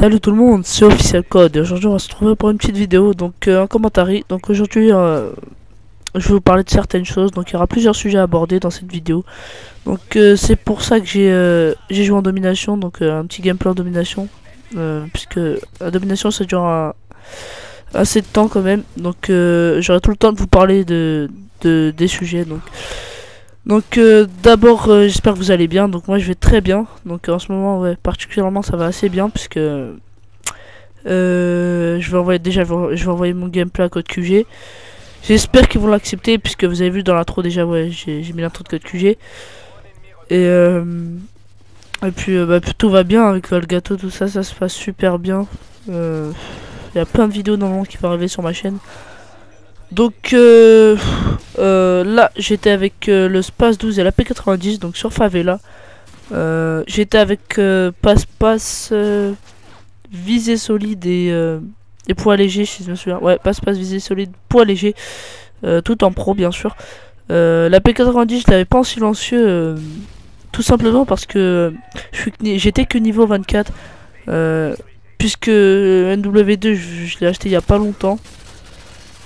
Salut tout le monde, c'est Official Code et aujourd'hui on va se retrouver pour une petite vidéo, donc un commentaire. Donc aujourd'hui je vais vous parler de certaines choses, donc il y aura plusieurs sujets à aborder dans cette vidéo. Donc c'est pour ça que j'ai joué en domination, donc un petit gameplay en domination, puisque la domination ça dure assez de temps quand même, donc j'aurai tout le temps de vous parler des sujets. Donc d'abord j'espère que vous allez bien. Donc moi je vais très bien. Donc en ce moment ouais, particulièrement ça va assez bien puisque je vais envoyer mon gameplay à code QG. J'espère qu'ils vont l'accepter puisque vous avez vu dans l'intro déjà ouais j'ai mis l'intro de code QG. Et puis tout va bien avec le gâteau, tout ça se passe super bien. Il y a plein de vidéos normalement qui vont arriver sur ma chaîne. Donc là j'étais avec le Space 12 et la P90 donc sur Favela. J'étais avec Passe visée solide et poids léger si je me souviens. Ouais, Passe visée solide, poids léger, tout en pro bien sûr. La P90 je l'avais pas en silencieux, tout simplement parce que j'étais que niveau 24, puisque NW2 je l'ai acheté il y a pas longtemps.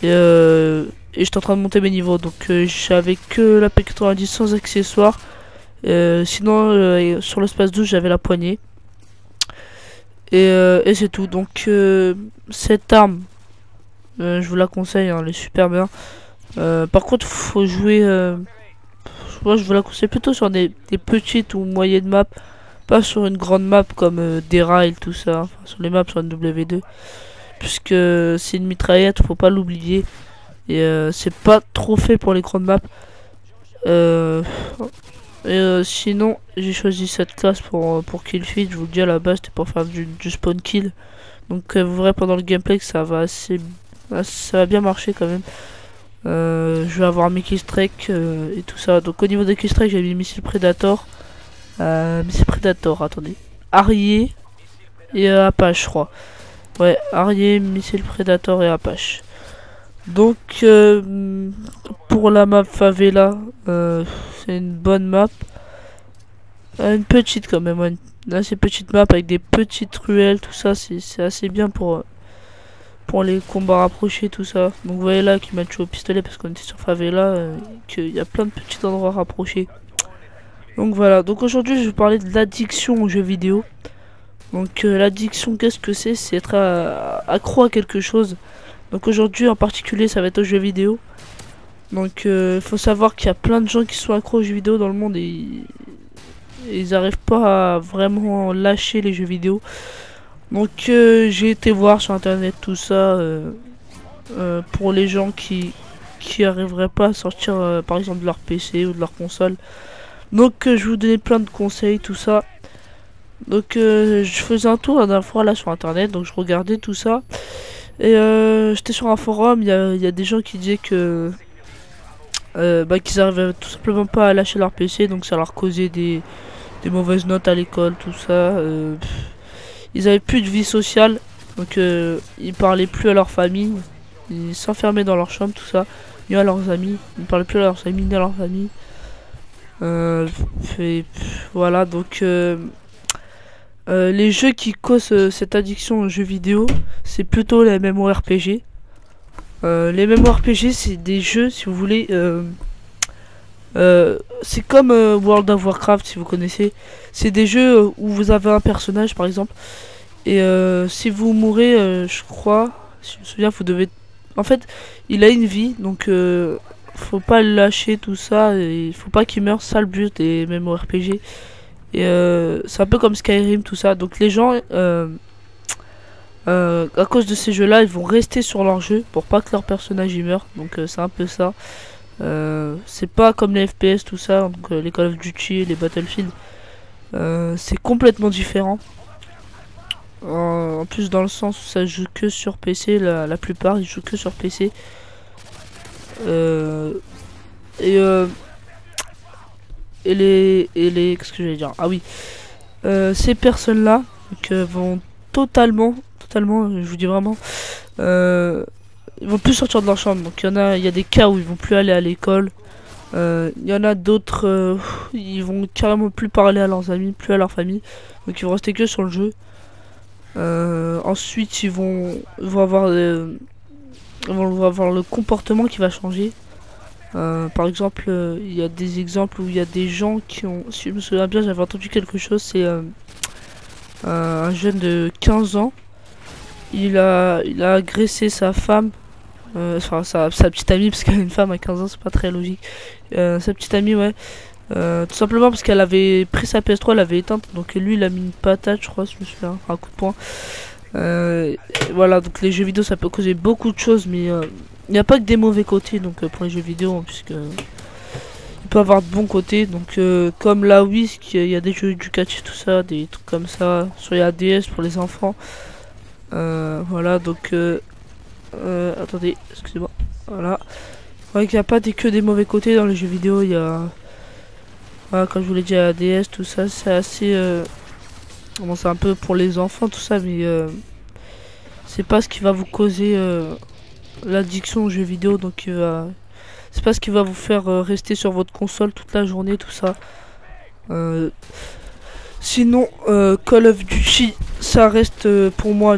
Et j'étais en train de monter mes niveaux, donc j'avais que la P90 sans accessoires. Sinon sur le Space 12 j'avais la poignée. Et c'est tout. Donc cette arme je vous la conseille, hein, elle est super bien. Par contre faut jouer, moi je vous la conseille plutôt sur des petites ou moyennes maps, pas sur une grande map comme des rails tout ça, enfin, sur les maps sur NW2. Puisque c'est une mitraillette, faut pas l'oublier. Et c'est pas trop fait pour les grandes maps. Sinon, j'ai choisi cette classe pour kill feed. Je vous le dis à la base, c'était pour faire du spawn kill. Donc vous verrez pendant le gameplay que ça va bien marcher quand même. Je vais avoir mes killstrike et tout ça. Donc au niveau des killstrike, j'ai mis missile Predator. Missile Predator, attendez. Harrier et Apache, je crois. Ouais, Harrier, missile Predator et Apache. Donc pour la map Favela, c'est une bonne map. Une petite quand même, ouais, une assez petite map avec des petites ruelles, tout ça, c'est assez bien pour les combats rapprochés, tout ça. Donc vous voyez là qui m'a tué au pistolet parce qu'on était sur Favela, qu'il y a plein de petits endroits rapprochés. Donc voilà, donc aujourd'hui je vais vous parler de l'addiction aux jeux vidéo. Donc l'addiction, qu'est-ce que c'est? C'est être accro à quelque chose. Donc aujourd'hui en particulier ça va être aux jeux vidéo. Donc faut savoir qu'il y a plein de gens qui sont accros aux jeux vidéo dans le monde et ils n'arrivent pas à vraiment lâcher les jeux vidéo. Donc j'ai été voir sur internet tout ça, pour les gens qui arriveraient pas à sortir par exemple de leur PC ou de leur console. Donc je vais vous donner plein de conseils, tout ça. Donc je faisais un tour la dernière fois là sur internet, donc je regardais tout ça. Et j'étais sur un forum, il y a des gens qui disaient que qu'ils arrivaient tout simplement pas à lâcher leur PC, donc ça leur causait des mauvaises notes à l'école, tout ça. Ils avaient plus de vie sociale, donc ils parlaient plus à leur famille, ils s'enfermaient dans leur chambre, tout ça, ni à leurs amis, ils ne parlaient plus à leurs amis ni à leur famille. Voilà, donc les jeux qui causent cette addiction aux jeux vidéo, c'est plutôt les MMORPG. Les MMORPG, c'est des jeux, si vous voulez, c'est comme World of Warcraft, si vous connaissez. C'est des jeux où vous avez un personnage, par exemple, et si vous mourrez, je crois, si je me souviens, vous devez... En fait, il a une vie, donc faut pas le lâcher, tout ça, et faut pas qu'il meure, ça le but des MMORPG. Et c'est un peu comme Skyrim, tout ça. Donc les gens, à cause de ces jeux-là, ils vont rester sur leur jeu pour pas que leur personnage y meure. Donc c'est un peu ça. C'est pas comme les FPS, tout ça, donc les Call of Duty, les Battlefield. C'est complètement différent. En plus dans le sens où ça joue que sur PC, la plupart ils jouent que sur PC. Et les qu'est-ce que j'allais dire, ah oui, ces personnes là vont totalement, je vous dis vraiment, ils vont plus sortir de leur chambre. Donc il y a des cas où ils vont plus aller à l'école, il y en a d'autres ils vont carrément plus parler à leurs amis, plus à leur famille, donc ils vont rester que sur le jeu. Ensuite ils vont avoir le comportement qui va changer. Par exemple, il y a des exemples où il y a des gens qui ont, si je me souviens bien, j'avais entendu quelque chose, c'est un jeune de 15 ans, il a agressé sa femme, enfin sa petite amie, parce qu'elle est une femme à 15 ans, c'est pas très logique. Sa petite amie, ouais. Tout simplement parce qu'elle avait pris sa PS3, elle avait éteinte, donc lui il a mis une patate, je crois, si je me souviens, enfin, un coup de poing. Voilà, donc les jeux vidéo ça peut causer beaucoup de choses, mais il n'y a pas que des mauvais côtés donc pour les jeux vidéo, hein, puisque il peut avoir de bons côtés. Donc comme la Wii, il y a des jeux éducatifs, tout ça, des trucs comme ça, sur les ADS pour les enfants. Voilà, donc attendez, excusez-moi. Voilà, ouais, qu'il n'y a pas que des mauvais côtés dans les jeux vidéo. Il y a, voilà, comme je vous l'ai dit, ADS, tout ça, c'est assez bon, c'est un peu pour les enfants, tout ça, mais c'est pas ce qui va vous causer l'addiction aux jeux vidéo. Donc c'est pas ce qui va vous faire rester sur votre console toute la journée, tout ça. Sinon, Call of Duty, ça reste pour moi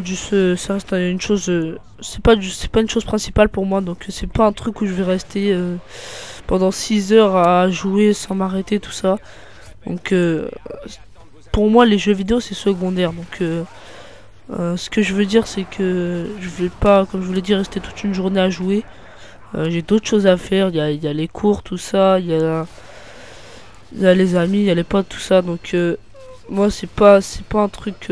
ça reste une chose. C'est pas une chose principale pour moi, donc c'est pas un truc où je vais rester pendant 6 heures à jouer sans m'arrêter, tout ça. Donc pour moi, les jeux vidéo c'est secondaire. Donc ce que je veux dire, c'est que je vais pas, comme je vous l'ai dit, rester toute une journée à jouer. J'ai d'autres choses à faire. Il y a les cours, tout ça. Il y a les amis, il y a les potes, tout ça. Donc moi, c'est pas un truc.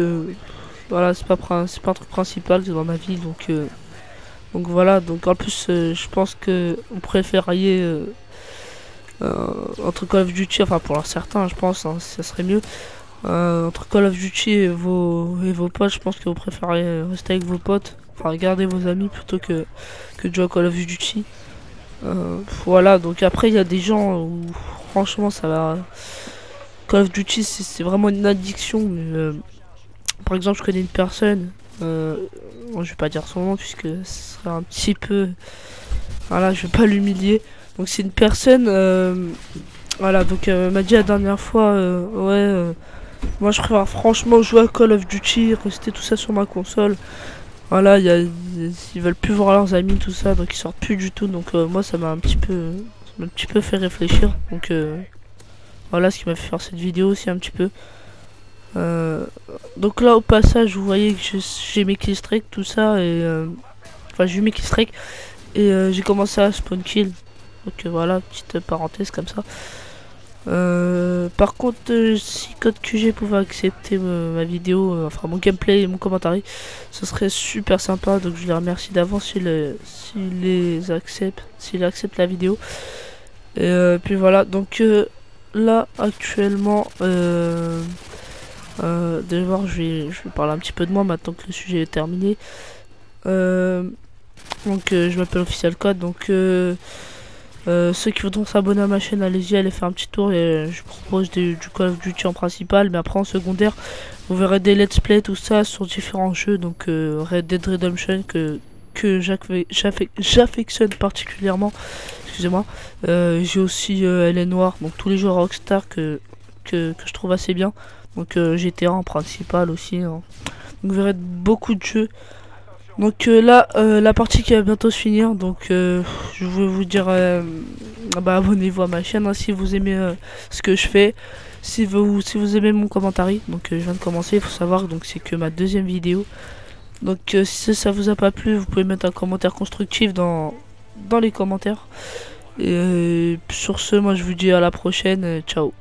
Voilà, c'est pas un truc principal dans ma vie. Donc voilà. Donc en plus, je pense que vous préfériez entre Call of Duty, enfin pour certains, je pense, hein, ça serait mieux. Entre Call of Duty et vos potes, je pense que vous préférez rester avec vos potes, enfin garder vos amis plutôt que de jouer à Call of Duty. Voilà, donc après il y a des gens où franchement ça va. Call of Duty c'est vraiment une addiction. Mais, par exemple, je connais une personne, bon, je vais pas dire son nom puisque ce serait un petit peu. Voilà, je vais pas l'humilier. Donc c'est une personne, voilà, donc m'a dit la dernière fois, ouais. Moi je préfère franchement jouer à Call of Duty, rester tout ça sur ma console. Voilà, ils veulent plus voir leurs amis, tout ça, donc ils sortent plus du tout. Donc moi ça m'a un petit peu fait réfléchir. Donc voilà ce qui m'a fait faire cette vidéo aussi un petit peu. Donc là au passage vous voyez que j'ai mes killstreaks, tout ça, et enfin j'ai eu mes killstreaks et j'ai commencé à spawn kill. Donc voilà, petite parenthèse comme ça. Par contre, si Code QG pouvait accepter ma vidéo, enfin mon gameplay et mon commentaire, ce serait super sympa. Donc je les remercie d'avance s'ils acceptent la vidéo. Et puis voilà, donc là actuellement, d'abord je vais parler un petit peu de moi maintenant que le sujet est terminé. Donc je m'appelle Official Code, donc ceux qui voudront s'abonner à ma chaîne, allez-y, allez faire un petit tour. Et je propose du Call of Duty en principal, mais après en secondaire, vous verrez des let's play, tout ça sur différents jeux. Donc Red Dead Redemption que j'affectionne particulièrement. Excusez-moi. J'ai aussi LA Noire, donc tous les jeux Rockstar que je trouve assez bien. Donc GTA en principal aussi. Hein. Donc vous verrez beaucoup de jeux. Donc là, la partie qui va bientôt se finir, donc je vais vous dire, bah, abonnez-vous à ma chaîne hein, si vous aimez ce que je fais, si vous aimez mon commentaire. Donc je viens de commencer, il faut savoir, donc c'est que ma deuxième vidéo. Donc si ça vous a pas plu, vous pouvez mettre un commentaire constructif dans les commentaires. Et sur ce, moi je vous dis à la prochaine, ciao.